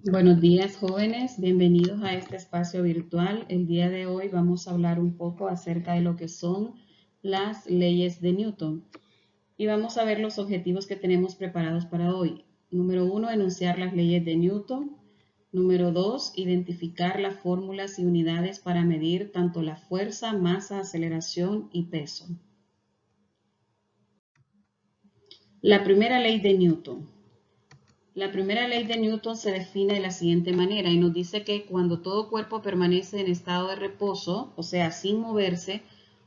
Buenos días, jóvenes. Bienvenidos a este espacio virtual. El día de hoy vamos a hablar un poco acerca de lo que son las leyes de Newton. Y vamos a ver los objetivos que tenemos preparados para hoy. Número 1, enunciar las leyes de Newton. Número 2, identificar las fórmulas y unidades para medir tanto la fuerza, masa, aceleración y peso. La primera ley de Newton. La primera ley de Newton se define de la siguiente manera y nos dice que cuando todo cuerpo permanece en estado de reposo, o sea, sin moverse,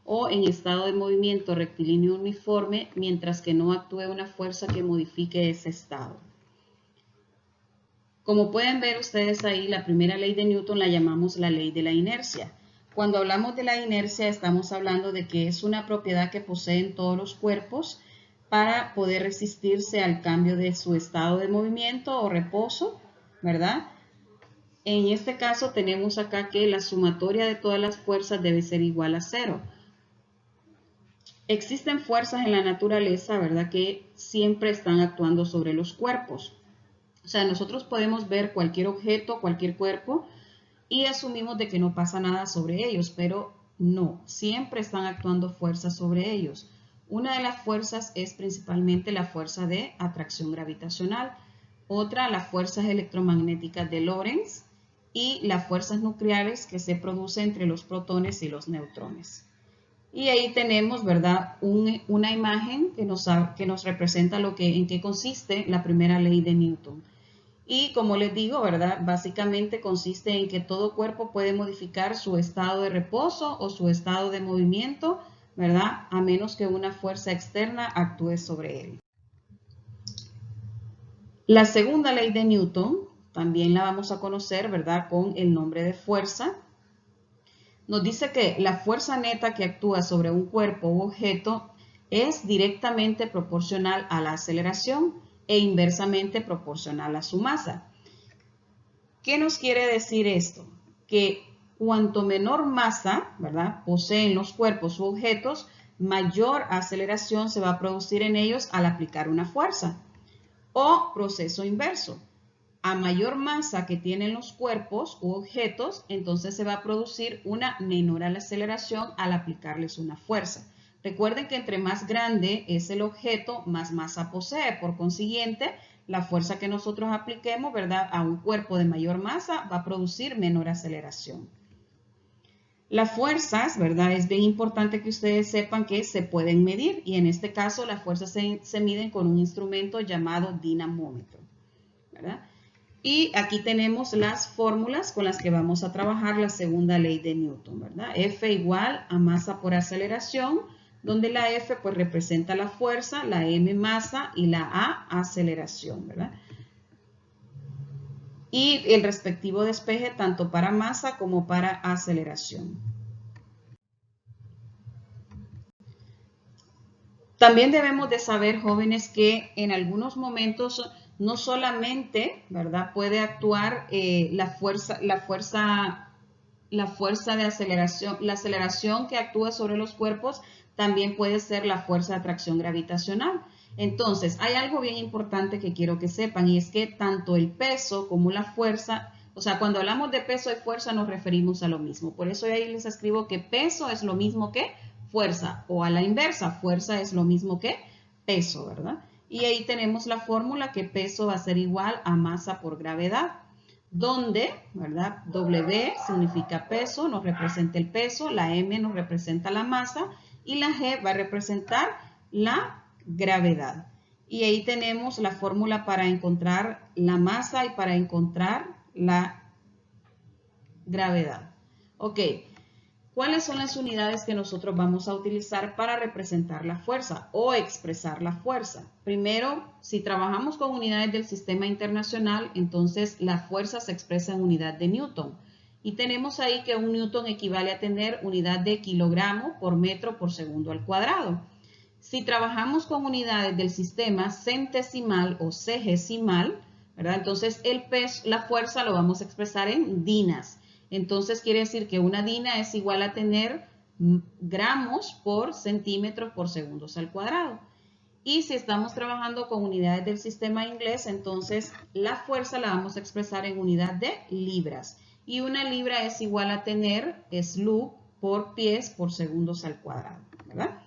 o en estado de movimiento rectilíneo uniforme, mientras que no actúe una fuerza que modifique ese estado. Como pueden ver ustedes ahí, la primera ley de Newton la llamamos la ley de la inercia. Cuando hablamos de la inercia, estamos hablando de que es una propiedad que poseen todos los cuerpos para poder resistirse al cambio de su estado de movimiento o reposo, ¿verdad? En este caso tenemos acá que la sumatoria de todas las fuerzas debe ser igual a cero. Existen fuerzas en la naturaleza, ¿verdad?, que siempre están actuando sobre los cuerpos. O sea, nosotros podemos ver cualquier objeto, cualquier cuerpo, y asumimos de que no pasa nada sobre ellos, pero no, siempre están actuando fuerzas sobre ellos. Una de las fuerzas es principalmente la fuerza de atracción gravitacional, otra las fuerzas electromagnéticas de Lorentz y las fuerzas nucleares que se producen entre los protones y los neutrones. Y ahí tenemos, ¿verdad?, una imagen que nos representa en qué consiste la primera ley de Newton. Y como les digo, ¿verdad? Básicamente consiste en que todo cuerpo puede modificar su estado de reposo o su estado de movimiento, ¿verdad? A menos que una fuerza externa actúe sobre él. La segunda ley de Newton, también la vamos a conocer, ¿verdad?, con el nombre de fuerza. Nos dice que la fuerza neta que actúa sobre un cuerpo u objeto es directamente proporcional a la aceleración e inversamente proporcional a su masa. ¿Qué nos quiere decir esto? Que cuanto menor masa, ¿verdad?, poseen los cuerpos u objetos, mayor aceleración se va a producir en ellos al aplicar una fuerza. O proceso inverso. A mayor masa que tienen los cuerpos u objetos, entonces se va a producir una menor aceleración al aplicarles una fuerza. Recuerden que entre más grande es el objeto, más masa posee. Por consiguiente, la fuerza que nosotros apliquemos, ¿verdad?, a un cuerpo de mayor masa va a producir menor aceleración. Las fuerzas, ¿verdad?, es bien importante que ustedes sepan que se pueden medir y en este caso las fuerzas se miden con un instrumento llamado dinamómetro, ¿verdad? Y aquí tenemos las fórmulas con las que vamos a trabajar la segunda ley de Newton, ¿verdad? F igual a masa por aceleración, donde la F pues representa la fuerza, la M masa y la A aceleración, ¿verdad? Y el respectivo despeje tanto para masa como para aceleración. También debemos de saber, jóvenes, que en algunos momentos no solamente, ¿verdad?, puede actuar la fuerza de aceleración, la aceleración que actúa sobre los cuerpos, también puede ser la fuerza de atracción gravitacional. Entonces, hay algo bien importante que quiero que sepan y es que tanto el peso como la fuerza, o sea, cuando hablamos de peso y fuerza nos referimos a lo mismo. Por eso ahí les escribo que peso es lo mismo que fuerza o a la inversa, fuerza es lo mismo que peso, ¿verdad? Y ahí tenemos la fórmula que peso va a ser igual a masa por gravedad, donde, ¿verdad?, W significa peso, nos representa el peso, la M nos representa la masa y la G va a representar la gravedad. Y ahí tenemos la fórmula para encontrar la masa y para encontrar la gravedad. Ok, ¿cuáles son las unidades que nosotros vamos a utilizar para representar la fuerza o expresar la fuerza? Primero, si trabajamos con unidades del sistema internacional, entonces la fuerza se expresa en unidad de Newton. Y tenemos ahí que un Newton equivale a tener unidad de kilogramo por metro por segundo al cuadrado. Si trabajamos con unidades del sistema centesimal o segesimal, ¿verdad?, entonces el peso, la fuerza lo vamos a expresar en dinas. Entonces quiere decir que una dina es igual a tener gramos por centímetros por segundos al cuadrado. Y si estamos trabajando con unidades del sistema inglés, entonces la fuerza la vamos a expresar en unidad de libras. Y una libra es igual a tener SLU por pies por segundos al cuadrado, ¿verdad?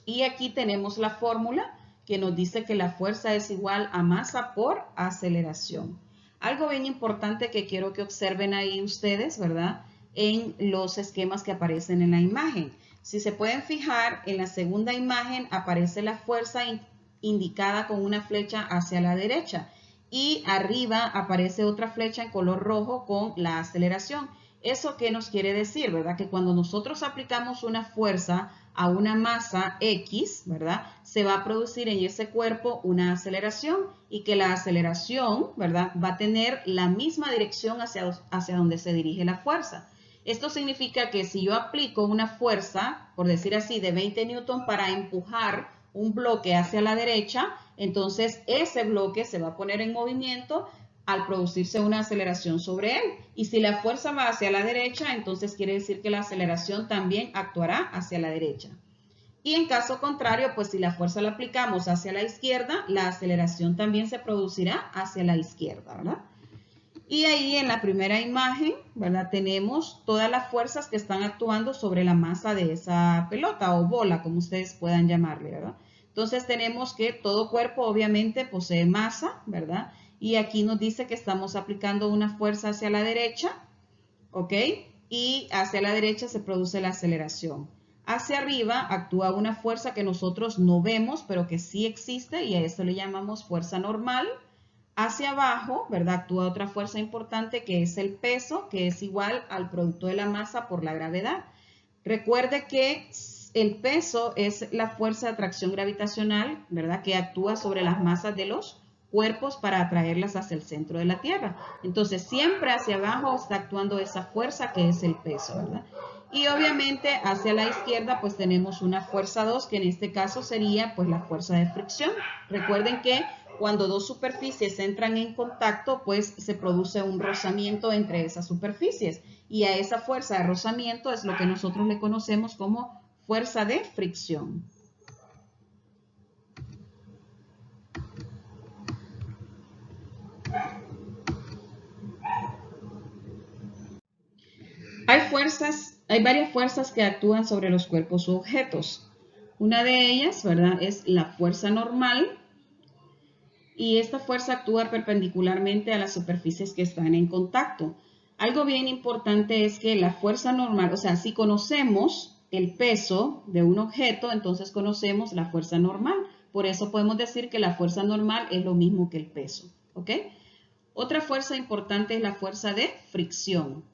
Y aquí tenemos la fórmula que nos dice que la fuerza es igual a masa por aceleración. Algo bien importante que quiero que observen ahí ustedes, ¿verdad? En los esquemas que aparecen en la imagen. Si se pueden fijar, en la segunda imagen aparece la fuerza indicada con una flecha hacia la derecha y arriba aparece otra flecha en color rojo con la aceleración. ¿Eso qué nos quiere decir, verdad? Que cuando nosotros aplicamos una fuerza a una masa X, ¿verdad? Se va a producir en ese cuerpo una aceleración y que la aceleración, ¿verdad? Va a tener la misma dirección hacia donde se dirige la fuerza. Esto significa que si yo aplico una fuerza, por decir así, de 20 newton para empujar un bloque hacia la derecha, entonces ese bloque se va a poner en movimiento al producirse una aceleración sobre él. Y si la fuerza va hacia la derecha, entonces quiere decir que la aceleración también actuará hacia la derecha. Y en caso contrario, pues si la fuerza la aplicamos hacia la izquierda, la aceleración también se producirá hacia la izquierda, ¿verdad? Y ahí en la primera imagen, ¿verdad? Tenemos todas las fuerzas que están actuando sobre la masa de esa pelota o bola, como ustedes puedan llamarle, ¿verdad? Entonces tenemos que todo cuerpo obviamente posee masa, ¿verdad? Y aquí nos dice que estamos aplicando una fuerza hacia la derecha, ¿ok? Y hacia la derecha se produce la aceleración. Hacia arriba actúa una fuerza que nosotros no vemos, pero que sí existe y a eso le llamamos fuerza normal. Hacia abajo, ¿verdad? Actúa otra fuerza importante que es el peso, que es igual al producto de la masa por la gravedad. Recuerde que el peso es la fuerza de atracción gravitacional, ¿verdad? Que actúa sobre las masas de los cuerpos para atraerlas hacia el centro de la Tierra. Entonces, siempre hacia abajo está actuando esa fuerza que es el peso, ¿verdad? Y obviamente hacia la izquierda pues tenemos una fuerza 2, que en este caso sería pues la fuerza de fricción. Recuerden que cuando dos superficies entran en contacto, pues se produce un rozamiento entre esas superficies. Y a esa fuerza de rozamiento es lo que nosotros le conocemos como fuerza de fricción. Hay varias fuerzas que actúan sobre los cuerpos u objetos. Una de ellas, ¿verdad?, es la fuerza normal. Y esta fuerza actúa perpendicularmente a las superficies que están en contacto. Algo bien importante es que la fuerza normal, o sea, si conocemos el peso de un objeto, entonces conocemos la fuerza normal. Por eso podemos decir que la fuerza normal es lo mismo que el peso, ¿ok? Otra fuerza importante es la fuerza de fricción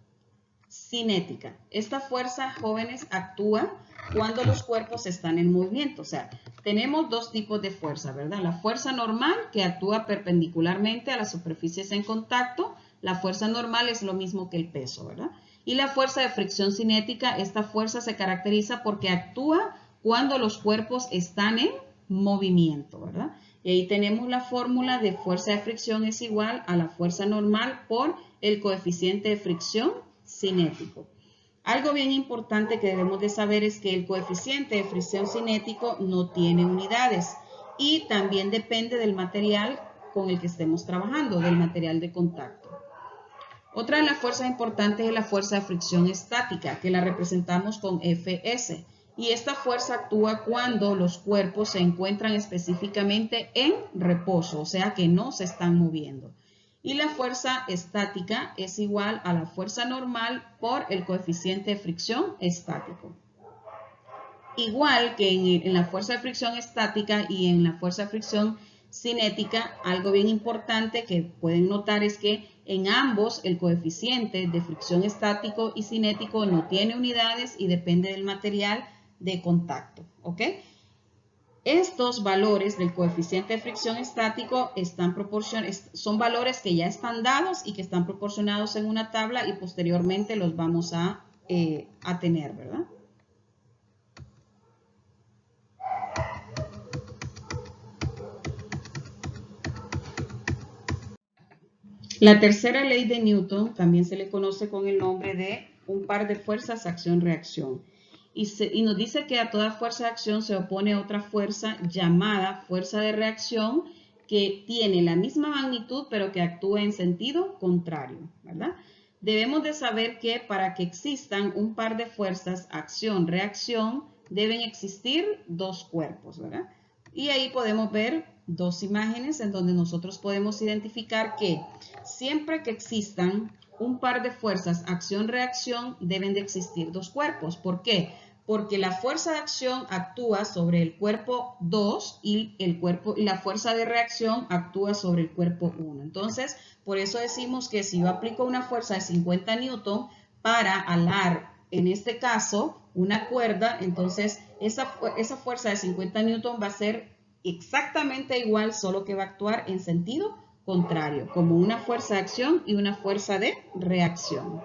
cinética. Esta fuerza, jóvenes, actúa cuando los cuerpos están en movimiento. O sea, tenemos dos tipos de fuerza, ¿verdad? La fuerza normal, que actúa perpendicularmente a las superficies en contacto. La fuerza normal es lo mismo que el peso, ¿verdad? Y la fuerza de fricción cinética, esta fuerza se caracteriza porque actúa cuando los cuerpos están en movimiento, ¿verdad? Y ahí tenemos la fórmula de fuerza de fricción es igual a la fuerza normal por el coeficiente de fricción cinético. Algo bien importante que debemos de saber es que el coeficiente de fricción cinético no tiene unidades y también depende del material con el que estemos trabajando, del material de contacto. Otra de las fuerzas importantes es la fuerza de fricción estática, que la representamos con Fs. Y esta fuerza actúa cuando los cuerpos se encuentran específicamente en reposo, o sea que no se están moviendo. Y la fuerza estática es igual a la fuerza normal por el coeficiente de fricción estático. Igual que en la fuerza de fricción estática y en la fuerza de fricción cinética, algo bien importante que pueden notar es que en ambos el coeficiente de fricción estático y cinético no tiene unidades y depende del material de contacto, ¿ok? Estos valores del coeficiente de fricción estático son valores que ya están dados y que están proporcionados en una tabla y posteriormente los vamos a tener, ¿verdad? La tercera ley de Newton también se le conoce con el nombre de un par de fuerzas acción-reacción. y nos dice que a toda fuerza de acción se opone otra fuerza llamada fuerza de reacción que tiene la misma magnitud pero que actúa en sentido contrario, ¿verdad? Debemos de saber que para que existan un par de fuerzas, acción-reacción, deben existir dos cuerpos, ¿verdad? Y ahí podemos ver dos imágenes en donde nosotros podemos identificar que siempre que existan un par de fuerzas, acción-reacción, deben de existir dos cuerpos. ¿Por qué? Porque la fuerza de acción actúa sobre el cuerpo 2 y la fuerza de reacción actúa sobre el cuerpo 1. Entonces, por eso decimos que si yo aplico una fuerza de 50 newton para alar, en este caso, una cuerda, entonces esa fuerza de 50 newton va a ser exactamente igual, solo que va a actuar en sentido contrario, como una fuerza de acción y una fuerza de reacción.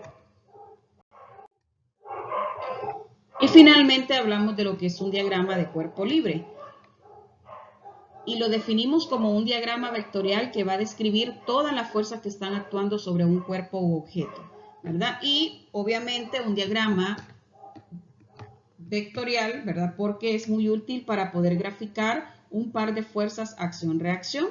Y finalmente hablamos de lo que es un diagrama de cuerpo libre. Y lo definimos como un diagrama vectorial que va a describir todas las fuerzas que están actuando sobre un cuerpo u objeto, ¿verdad? Y obviamente un diagrama vectorial, ¿verdad? Porque es muy útil para poder graficar un par de fuerzas acción-reacción.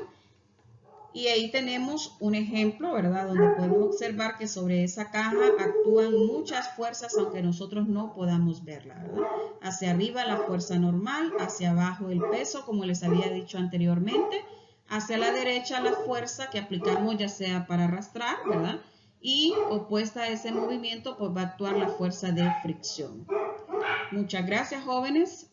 Y ahí tenemos un ejemplo, ¿verdad? Donde podemos observar que sobre esa caja actúan muchas fuerzas, aunque nosotros no podamos verla, ¿verdad? Hacia arriba la fuerza normal, hacia abajo el peso, como les había dicho anteriormente, hacia la derecha la fuerza que aplicamos ya sea para arrastrar, ¿verdad? Y opuesta a ese movimiento, pues va a actuar la fuerza de fricción. Muchas gracias, jóvenes.